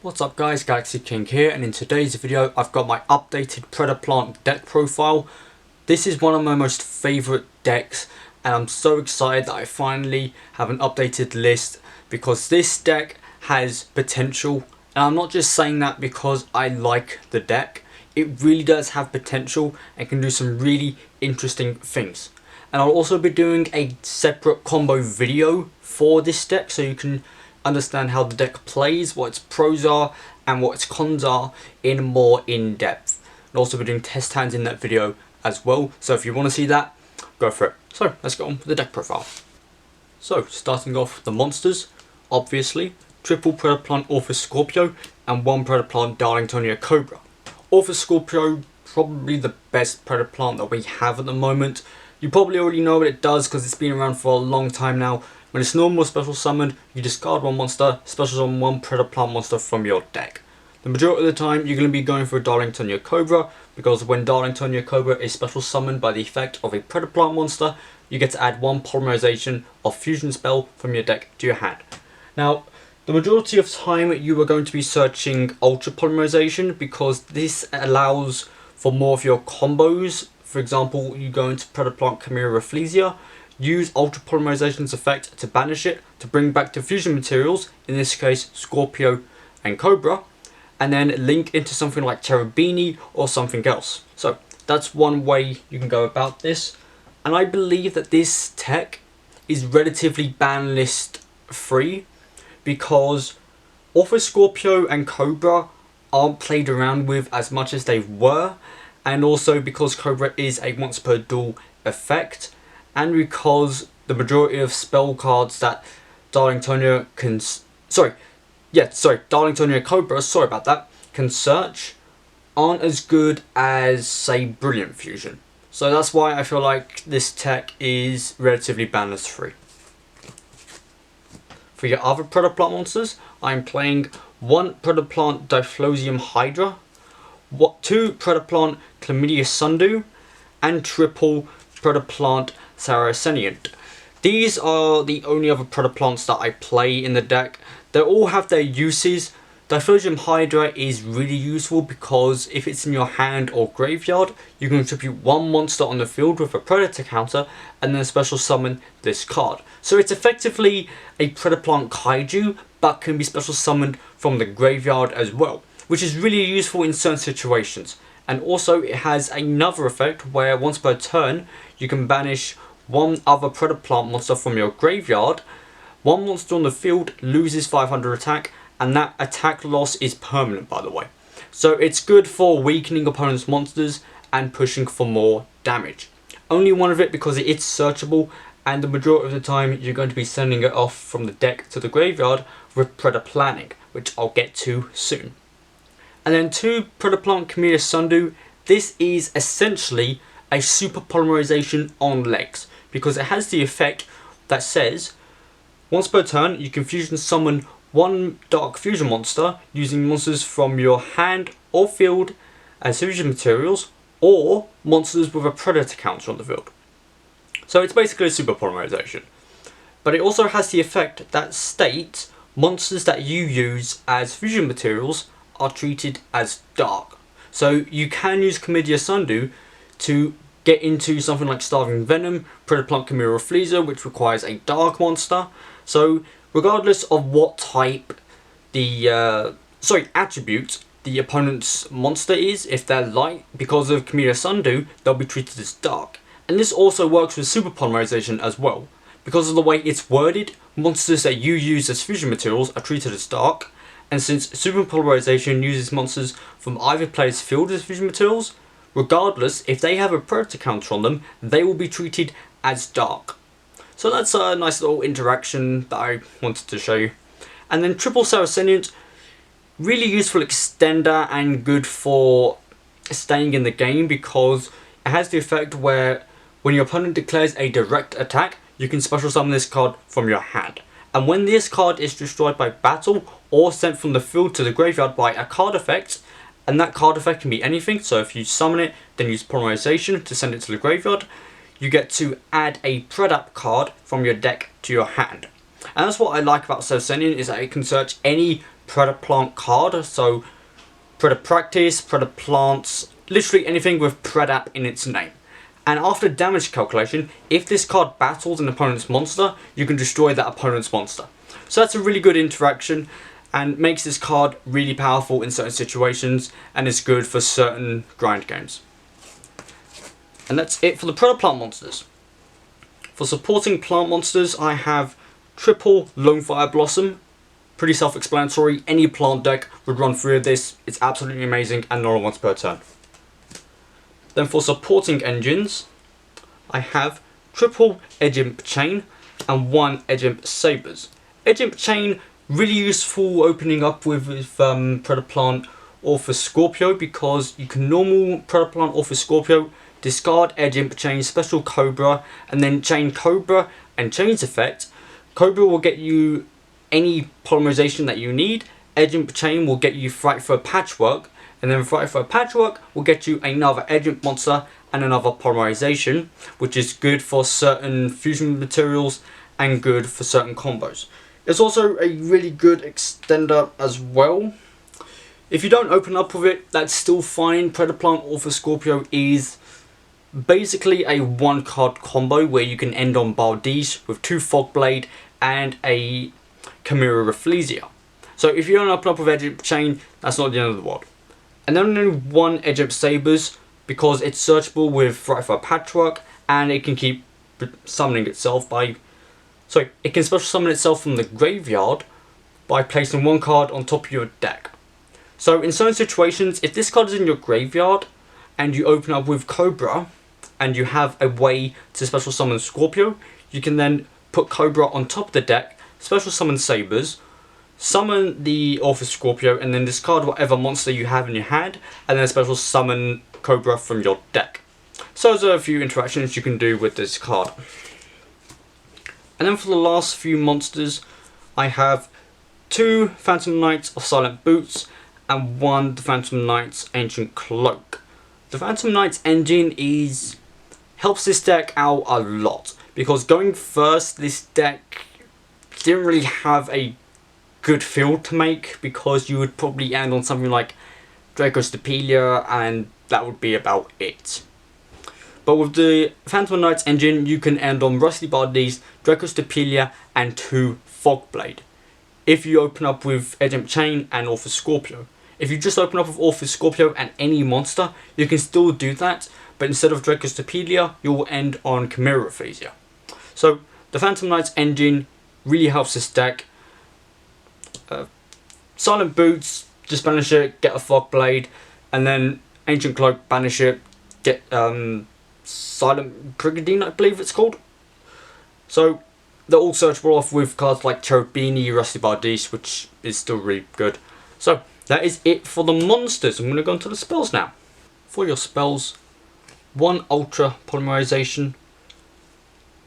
What's up guys, Galaxy King here, and in today's video I've got my updated Predaplant deck profile. This is one of my most favourite decks and I'm so excited that I finally have an updated list because this deck has potential, and I'm not just saying that because I like the deck. It really does have potential and can do some really interesting things. And I'll also be doing a separate combo video for this deck so you can understand how the deck plays, what its pros are and what its cons are in more in-depth. I'll also be doing test hands in that video as well, so if you want to see that, go for it. So let's get on with the deck profile. So starting off with the monsters, obviously triple Predaplant Orpheus Scorpio and one Predaplant Darlingtonia Cobra. Orpheus Scorpio, probably the best Predaplant that we have at the moment. You probably already know what it does because it's been around for a long time now. When it's normal or special summoned, you discard one monster, special summon one Predaplant monster from your deck. The majority of the time you're going to be going for a Darlingtonia Cobra, because when Darlingtonia Cobra is special summoned by the effect of a Predaplant monster, you get to add one Polymerization or Fusion spell from your deck to your hand. Now, the majority of time you are going to be searching Ultra Polymerization because this allows for more of your combos. For example, you go into Predaplant Chimera Rafflesia, use Ultra Polymerization's effect to banish it, to bring back Diffusion materials, in this case Scorpio and Cobra, and then link into something like Cherubini or something else. So that's one way you can go about this, and I believe that this tech is relatively banlist free because Orpheus Scorpio and Cobra aren't played around with as much as they were, and also because Cobra is a once per duel effect, and because the majority of spell cards that Darlingtonia can, Darlingtonia Cobra, can search, aren't as good as, say, Brilliant Fusion. So that's why I feel like this tech is relatively banlist free. For your other Predaplant monsters, I'm playing one Predaplant Diffusion Hydra, two Predaplant Chlamydia Sundew, and triple Predaplant Saraceniant. These are the only other Predaplants that I play in the deck. They all have their uses. Diffusion Hydra is really useful because if it's in your hand or graveyard, you can contribute one monster on the field with a Predator counter and then special summon this card. So it's effectively a Predaplant Kaiju, but can be special summoned from the graveyard as well, which is really useful in certain situations. And also it has another effect where once per turn you can banish one other Predaplant monster from your graveyard. One monster on the field loses 500 attack, and that attack loss is permanent, by the way. So it's good for weakening opponents' monsters and pushing for more damage. Only one of it because it is searchable, and the majority of the time you're going to be sending it off from the deck to the graveyard with Predaplanting, which I'll get to soon. And then two Predaplant Chlamydia Sundew. This is essentially a super polymerization on legs, because it has the effect that says once per turn you can fusion summon one dark fusion monster using monsters from your hand or field as fusion materials, or monsters with a predator counter on the field. So it's basically a super polymerization. But it also has the effect that states monsters that you use as fusion materials are treated as dark. So you can use Chlamydia Sundew to get into something like Starving Venom, Predaplant Chimera Rafflesia, which requires a dark monster. So regardless of what type attribute the opponent's monster is, if they're light, because of Chimera Sundew, they'll be treated as dark. And this also works with super polymerization as well. Because of the way it's worded, monsters that you use as fusion materials are treated as dark, and since super polymerization uses monsters from either player's field as fusion materials, regardless, if they have a predator counter on them, they will be treated as dark. So that's a nice little interaction that I wanted to show you. And then triple Saraceniant, really useful extender and good for staying in the game because it has the effect where when your opponent declares a direct attack, you can special summon this card from your hand. And when this card is destroyed by battle or sent from the field to the graveyard by a card effect, and that card effect can be anything, so if you summon it, then use Polymerization to send it to the graveyard, you get to add a Predap card from your deck to your hand. And that's what I like about Saracenian, is that it can search any Predaplant card. So Predapractice, Predaplants, literally anything with Predap in its name. And after damage calculation, if this card battles an opponent's monster, you can destroy that opponent's monster. So that's a really good interaction and makes this card really powerful in certain situations and is good for certain grind games. And that's it for the Predaplant monsters. For supporting plant monsters, I have triple Lone Fire Blossom. Pretty self-explanatory. Any plant deck would run through this. It's absolutely amazing and not once per turn. Then for supporting engines, I have triple Edge Imp Chain and one Edge Imp Sabers. Edge Imp Chain really useful opening up with Predaplant or for Scorpio, because you can normal Predaplant or for Scorpio, discard Edge Imp Chain, special Cobra, and then chain Cobra and Chain's effect. Cobra will get you any polymerization that you need. Edge Imp Chain will get you Fright for Patchwork, and then Fright for Patchwork will get you another Edge Imp monster and another polymerization, which is good for certain fusion materials and good for certain combos. It's also a really good extender as well. If you don't open up with it, that's still fine. Predaplant or for Scorpio is basically a one card combo where you can end on Bardiche with 2 Fogblade and a Chimera Rafflesia. So if you don't open up with Edge Imp Chain, that's not the end of the world. And then only one Edge Imp Sabers, because it's searchable with Fright for Patchwork and it can keep summoning itself by... So it can special summon itself from the graveyard by placing one card on top of your deck. So in certain situations, if this card is in your graveyard and you open up with Cobra and you have a way to special summon Scorpio, you can then put Cobra on top of the deck, special summon Sabers, summon the Orpheus Scorpio, and then discard whatever monster you have in your hand, and then special summon Cobra from your deck. So those are a few interactions you can do with this card. And then for the last few monsters, I have 2 Phantom Knights of Silent Boots and 1 the Phantom Knights Ancient Cloak. The Phantom Knights engine helps this deck out a lot, because going first, this deck didn't really have a good field to make, because you would probably end on something like Dracostepelia and that would be about it. But with the Phantom Knights engine, you can end on Rusty Bardiche, Dracostepelia and 2 Fogblade. If you open up with Edge Imp Chain and Orpheus Scorpio. If you just open up with Orpheus Scorpio and any monster, you can still do that, but instead of Dracostepelia, you will end on Chimera Rafflesia. So the Phantom Knights engine really helps this deck. Silent Boots, just banish it, get a Fogblade, and then Ancient Cloak, banish it, get Silent Brigandine, I believe it's called. So they're all searchable off with cards like Cherubini, Rusty Bardiche, which is still really good. So that is it for the monsters. I'm going to go into the spells now. For your spells, 1 Ultra Polymerization,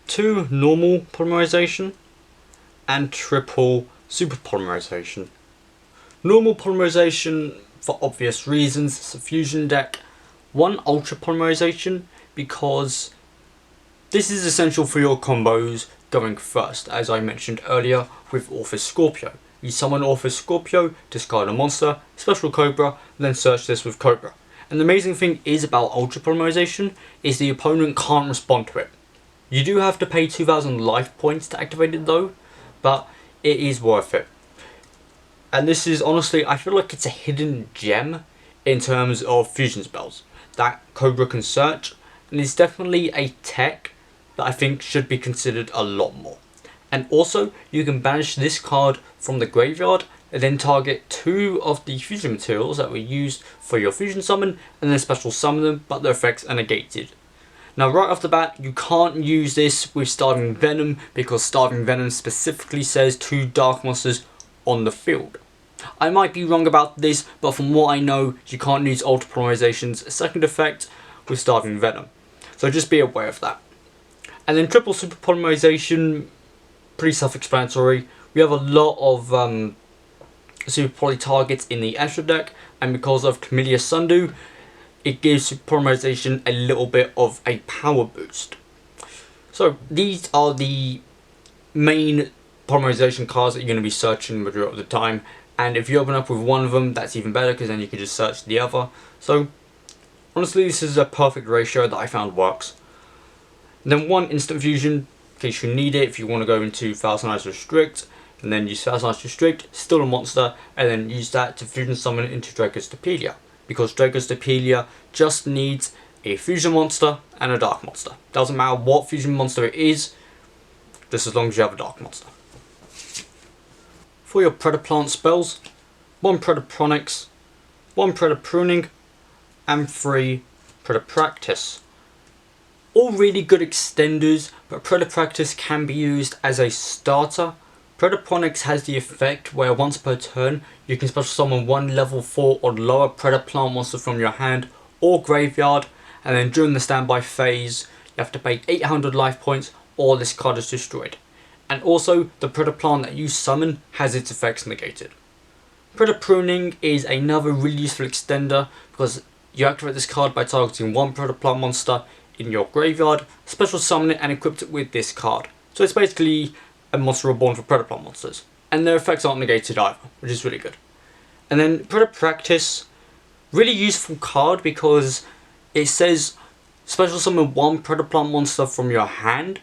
2 Normal Polymerization, and triple Super Polymerization. Normal Polymerization for obvious reasons, it's a fusion deck. 1 Ultra Polymerization because this is essential for your combos going first, as I mentioned earlier with Orpheus Scorpio. You summon Orpheus Scorpio, discard a monster, special Cobra, and then search this with Cobra. And the amazing thing is about Ultra Polymerization is the opponent can't respond to it. You do have to pay 2000 life points to activate it though, but it is worth it. And this is honestly, I feel like it's a hidden gem in terms of fusion spells that Cobra can search, and it's definitely a tech that I think should be considered a lot more. And also, you can banish this card from the graveyard and then target 2 of the fusion materials that were used for your fusion summon and then special summon them, but their effects are negated. Now right off the bat, you can't use this with Starving Venom because Starving Venom specifically says 2 dark monsters on the field. I might be wrong about this, but from what I know, you can't use Ultra Polymerization's second effect with Starving Venom. So just be aware of that. And then triple Super Polymerization, pretty self-explanatory. We have a lot of Super Poly targets in the Astra deck, and because of Camellia Sundew, it gives Super Polymerization a little bit of a power boost. So these are the main polymerization cards that you're going to be searching the majority of the time. and if you open up with one of them, that's even better because then you can just search the other. So honestly, this is a perfect ratio that I found works. And then one instant fusion in case you need it if you want to go into Thousand Eyes Restrict, and then use Thousand Eyes Restrict, still a monster, and then use that to fusion summon it into Dragostapelia, because Dragostapelia just needs a fusion monster and a dark monster. Doesn't matter what fusion monster it is, just as long as you have a dark monster. For your Predaplant spells, 1 Predapronics, 1 Predapruning, and 3 Predapractice. All really good extenders, but Predapractice can be used as a starter. Predapronics has the effect where once per turn you can special summon 1 level 4 or lower Predaplant monster from your hand or graveyard, and then during the standby phase you have to pay 800 life points or this card is destroyed. And also the Predaplant that you summon has its effects negated. Predapruning is another really useful extender because you activate this card by targeting 1 Predaplant monster in your graveyard, special summon it and equip it with this card. So it's basically a monster reborn for Predaplant monsters. And their effects aren't negated either, which is really good. And then Predapractice, really useful card because it says special summon 1 Predaplant monster from your hand,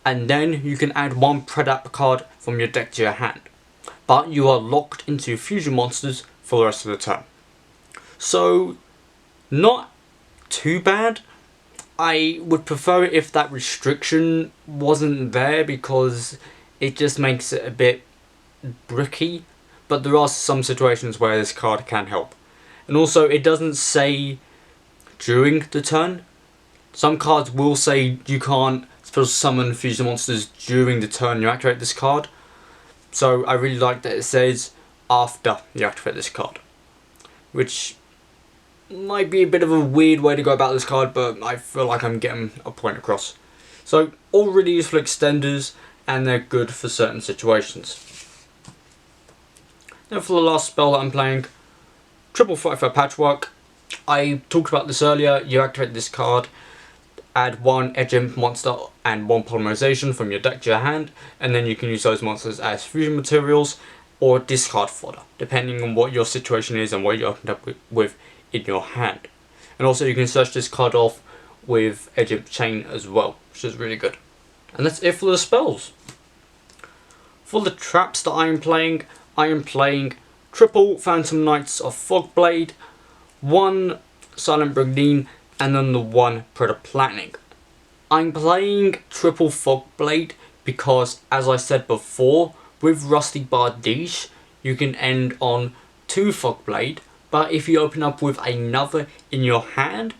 and then you can add 1 Predap card from your deck to your hand. But you are locked into fusion monsters for the rest of the turn. So, not too bad. I would prefer it if that restriction wasn't there because it just makes it a bit bricky. But there are some situations where this card can help. And also, it doesn't say during the turn. Some cards will say you can't special summon fusion monsters during the turn you activate this card. So I really like that it says after you activate this card, which might be a bit of a weird way to go about this card, but I feel like I'm getting a point across. So all really useful extenders, and they're good for certain situations. Now for the last spell that I'm playing, Triple Fight for Patchwork. I talked about this earlier. You activate this card, add 1 Edge Imp monster and 1 Polymerization from your deck to your hand, and then you can use those monsters as fusion materials or discard fodder, depending on what your situation is and what you opened up with in your hand. And also you can search this card off with Edge Imp Chain as well, which is really good. And that's it for the spells. For the traps that I am playing triple Phantom Knights of Fogblade, 1 Silent Brigandine, and then the 1 Predaplant. I'm playing triple Fogblade because, as I said before, with Rusty Bardiche you can end on 2 Fogblade, but if you open up with another in your hand,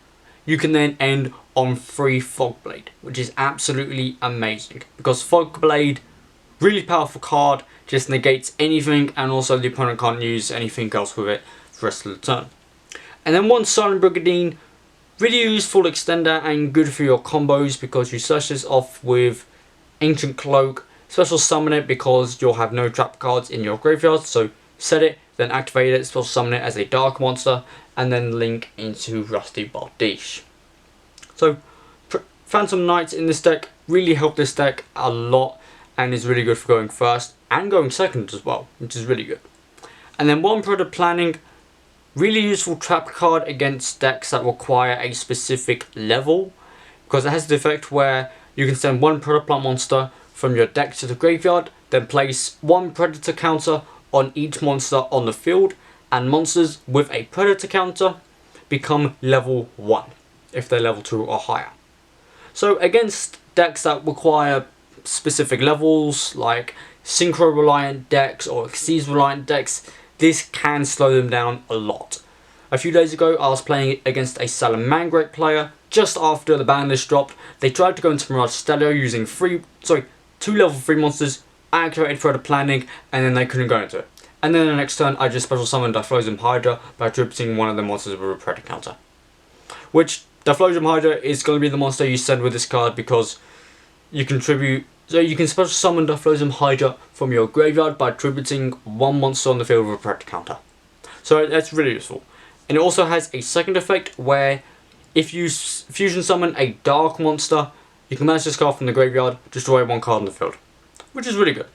you can then end on 3 Fogblade, which is absolutely amazing because Fogblade, really powerful card, just negates anything, and also the opponent can't use anything else with it for the rest of the turn. And then 1 Silent Brigandine, really useful extender and good for your combos because you search this off with Ancient Cloak, special summon it because you'll have no trap cards in your graveyard, so set it, then activate it, special summon it as a dark monster, and then link into Rusty Bardiche. So Phantom Knights in this deck really help this deck a lot and is really good for going first and going second as well, which is really good. And then 1 Predaplanning, really useful trap card against decks that require a specific level, because it has the effect where you can send 1 Predaplant monster from your deck to the graveyard, then place 1 Predator counter on each monster on the field, and monsters with a Predator counter become level 1 if they're level 2 or higher. So against decks that require specific levels like Synchro reliant decks or Xyz reliant decks, this can slow them down a lot. A few days ago I was playing against a Salamangreat player just after the Banlist dropped. They tried to go into Mirage Stellio using 2 level 3 monsters, I activated Predaplanning, and then they couldn't go into it. And then the next turn I just special summoned Diffusion Hydra by attributing one of the monsters with a Predator counter. Which Diffusion Hydra is going to be the monster you send with this card because you can special summon Diffusion Hydra from your graveyard by attributing 1 monster on the field with a Predator counter. So that's really useful. And it also has a second effect where if you fusion summon a dark monster, you can manage this card from the graveyard, destroy 1 card on the field, which is really good.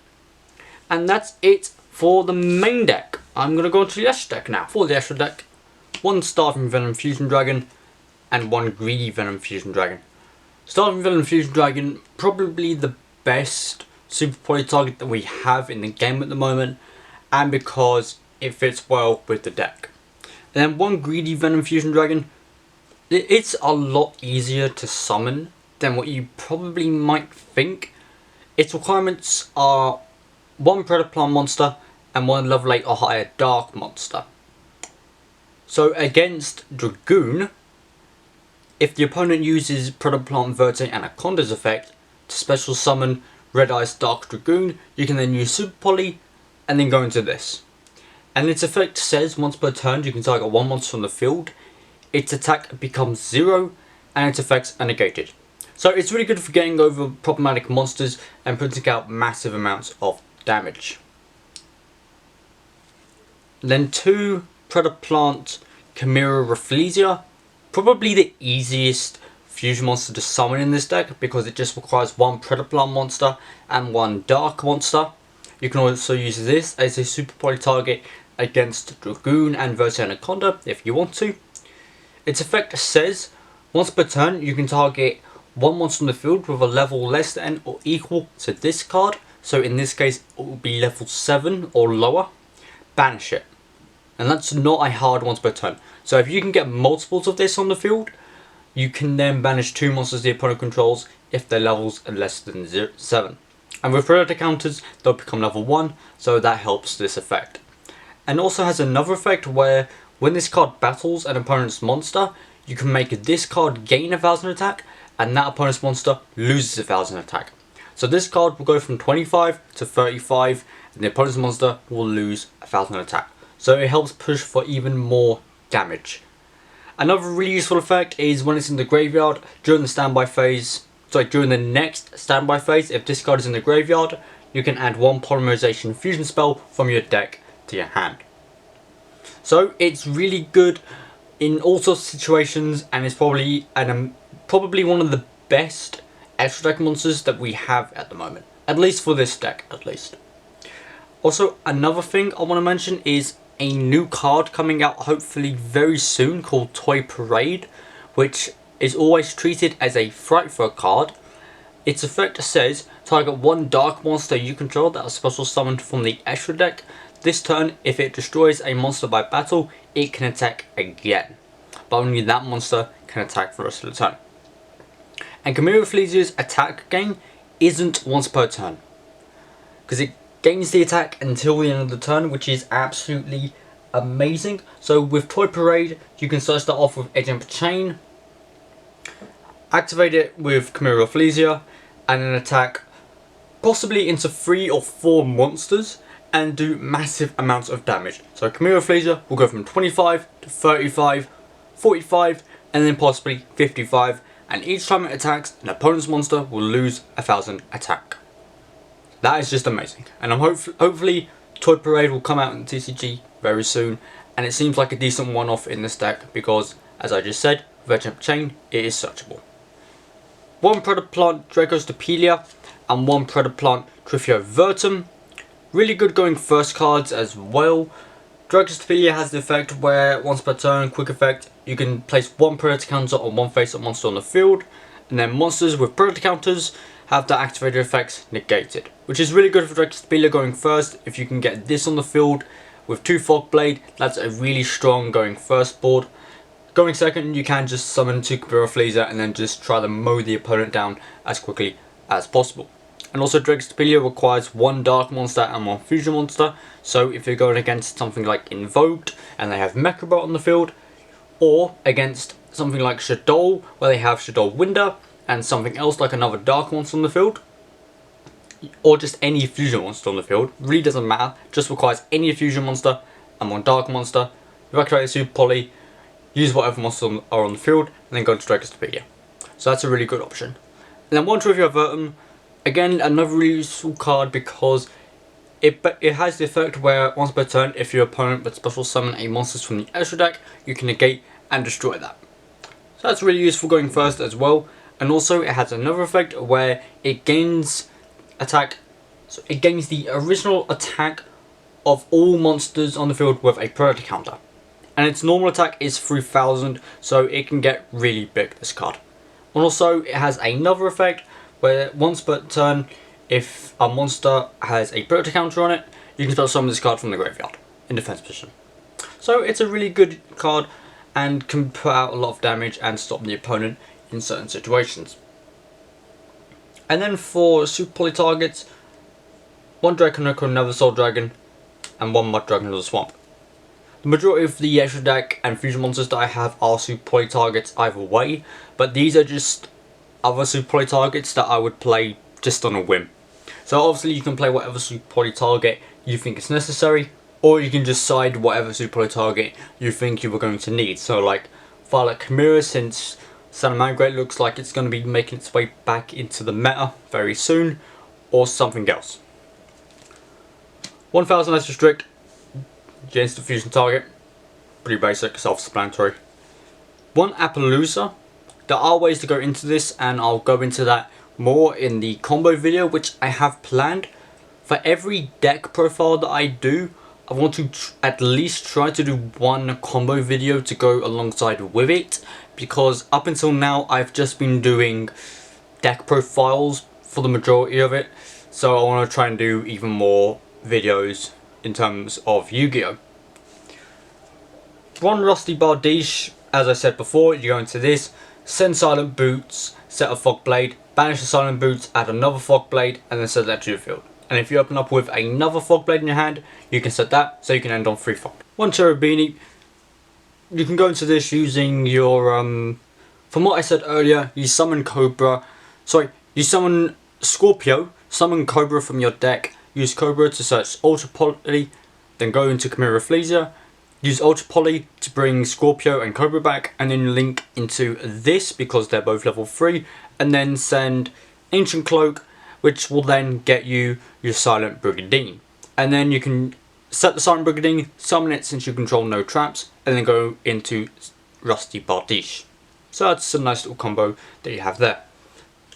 And that's it for the main deck. I'm going to go into the extra deck now. For the extra deck, 1 Starving Venom Fusion Dragon and 1 Greedy Venom Fusion Dragon. Starving Venom Fusion Dragon, probably the best super poly target that we have in the game at the moment, and because it fits well with the deck. And then 1 Greedy Venom Fusion Dragon, it's a lot easier to summon than what you probably might think. Its requirements are 1 Predaplant monster and 1 level 8 or higher dark monster. So against Dragoon, if the opponent uses Predaplant Verte Anaconda's effect to special summon Red Eyes Dark Dragoon, you can then use Super Poly and then go into this. And its effect says once per turn you can target 1 monster on the field, its attack becomes 0 and its effects are negated. So it's really good for getting over problematic monsters and putting out massive amounts of damage. Then 2 Predaplant Chimera Rafflesia, probably the easiest fusion monster to summon in this deck because it just requires 1 Predaplant monster and 1 dark monster. You can also use this as a super poly target against Dragoon and Verte Anaconda if you want to. Its effect says once per turn you can target 1 monster on the field with a level less than or equal to this card. So in this case it will be level 7 or lower. Banish it. And that's not a hard once per turn. So if you can get multiples of this on the field, you can then banish 2 monsters the opponent controls if their levels are less than 7. And with predator counters, they'll become level 1, so that helps this effect. And also has another effect where when this card battles an opponent's monster, you can make this card gain 1000 attack, and that opponent's monster loses 1000 attack. So this card will go from 25 to 35, and the opponent's monster will lose 1000 attack. So it helps push for even more damage. Another really useful effect is when it's in the graveyard during the standby phase. During the next standby phase, if this card is in the graveyard, you can add 1 Polymerization fusion spell from your deck to your hand. So it's really good in all sorts of situations, and it's probably one of the best extra deck monsters that we have at the moment. At least for this deck, at least. Also, another thing I want to mention is a new card coming out hopefully very soon called Toy Parade, which is always treated as a Frightful card. Its effect says target 1 dark monster you control that is special summoned from the extra deck. This turn, if it destroys a monster by battle, it can attack again. But only that monster can attack for the rest of the turn. And Chimera Rafflesia's attack gain isn't once per turn, because it gains the attack until the end of the turn, which is absolutely amazing. So with Toy Parade, you can start off with Edge and Chain, activate it with Chimera Rafflesia, and then attack possibly into 3 or 4 monsters and do massive amounts of damage. So Chimera Rafflesia will go from 25 to 35, 45, and then possibly 55, and each time it attacks, an opponent's monster will lose 1000 attack. That is just amazing, and hopefully Toy Parade will come out in TCG very soon, and it seems like a decent one-off in this deck because, as I just said, with Edge Chain, it is searchable. 1 Predaplant Dracostopelia and 1 Predaplant Trifiovertum. Really good going first cards as well. Dracostopelia has the effect where once per turn, quick effect, you can place 1 Predator counter on 1 face-up monster on the field, and then monsters with Predator counters have the activated effects negated, which is really good for Dracostopelia going first. If you can get this on the field with 2 Fogblade, that's a really strong going first board. Going second, you can just summon 2 Chimera Rafflesia and then just try to mow the opponent down as quickly as possible. And also Dracostopelia requires 1 dark monster and 1 fusion monster, so if you're going against something like Invoked and they have Mechabot on the field, or against something like Shadow where they have Shadow Winder and something else like another dark monster on the field, or just any fusion monster on the field, really doesn't matter, just requires any fusion monster and 1 dark monster. You activate the Super Poly, use whatever monsters are on the field, and then go to Dracostopelia. So that's a really good option. And then 1 Trifiovertum, again another really useful card because it has the effect where once per turn, if your opponent would special summon a monster from the extra deck, you can negate and destroy that. So that's really useful going first as well. And also it has another effect where it gains attack, so it gains the original attack of all monsters on the field with a predator counter. And its normal attack is 3000, so it can get really big, this card. And also it has another effect where once per turn, if a monster has a predator counter on it, you can spell summon this card from the graveyard in defense position. So it's a really good card and can put out a lot of damage and stop the opponent in certain situations. And then for super poly targets, 1 Dragon Necro, another Soul Dragon, and 1 Mud Dragon of the Swamp. The majority of the extra deck and fusion monsters that I have are super poly targets either way, but these are just other super poly targets that I would play just on a whim. So obviously you can play whatever super poly target you think is necessary, or you can just side whatever super poly target you think you were going to need. So like Violet Chimera, since Salamangreat looks like it's going to be making its way back into the meta very soon, or something else. 1000 less restrict, instant fusion target, pretty basic, self-explanatory. 1 Appaloosa. There are ways to go into this, and I'll go into that more in the combo video which I have planned. For every deck profile that I do, I want to at least try to do 1 combo video to go alongside with it, because up until now I've just been doing deck profiles for the majority of it, so I want to try and do even more videos in terms of Yu-Gi-Oh! 1 Rusty Bardiche. As I said before, you go into this, send Silent Boots, set a Fog Blade, banish the Silent Boots, add another Fog Blade, and then set that to the field. And if you open up with another Fog Blade in your hand, you can set that, so you can end on 3 Fog. 1 Cherubini. You can go into this using your, from what I said earlier, you summon you summon Scorpio, summon Cobra from your deck, use Cobra to search Ultra Poly, then go into Chimera Rafflesia, use Ultra Poly to bring Scorpio and Cobra back, and then link into this because they're both level 3, and then send Ancient Cloak, which will then get you your Silent Brigandine. And then you can set the Silent Brigandine, summon it since you control no traps, and then go into Rusty Bardiche. So that's a nice little combo that you have there.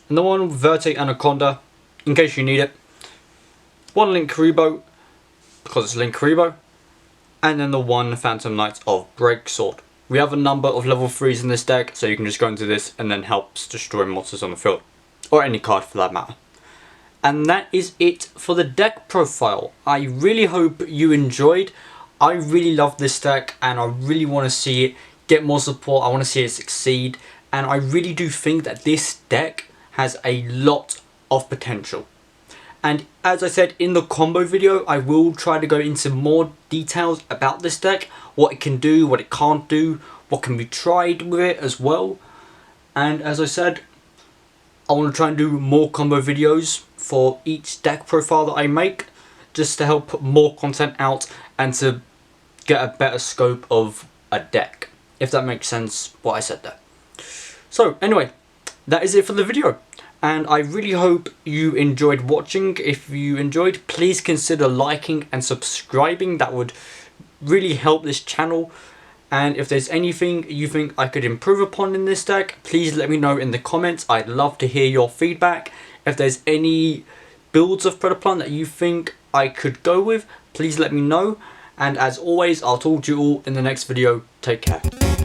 And the 1 Verte Anaconda, in case you need it. 1 Link Karibo, because it's Link Karibo. And then the 1 Phantom Knight of Breaksword. We have a number of level 3s in this deck, so you can just go into this and then helps destroy monsters on the field. Or any card for that matter. And that is it for the deck profile. I really hope you enjoyed. I really love this deck and I really want to see it get more support. I want to see it succeed. And I really do think that this deck has a lot of potential. And as I said in the combo video, I will try to go into more details about this deck. What it can do, what it can't do, what can be tried with it as well. And as I said, I want to try and do more combo videos for each deck profile that I make, just to help put more content out and to get a better scope of a deck, if that makes sense what I said there. So anyway, that is it for the video, and I really hope you enjoyed watching. If you enjoyed, please consider liking and subscribing. That would really help this channel. And if there's anything you think I could improve upon in this deck, please let me know in the comments. I'd love to hear your feedback. If there's any builds of Predaplant that you think I could go with, please let me know. And as always, I'll talk to you all in the next video. Take care.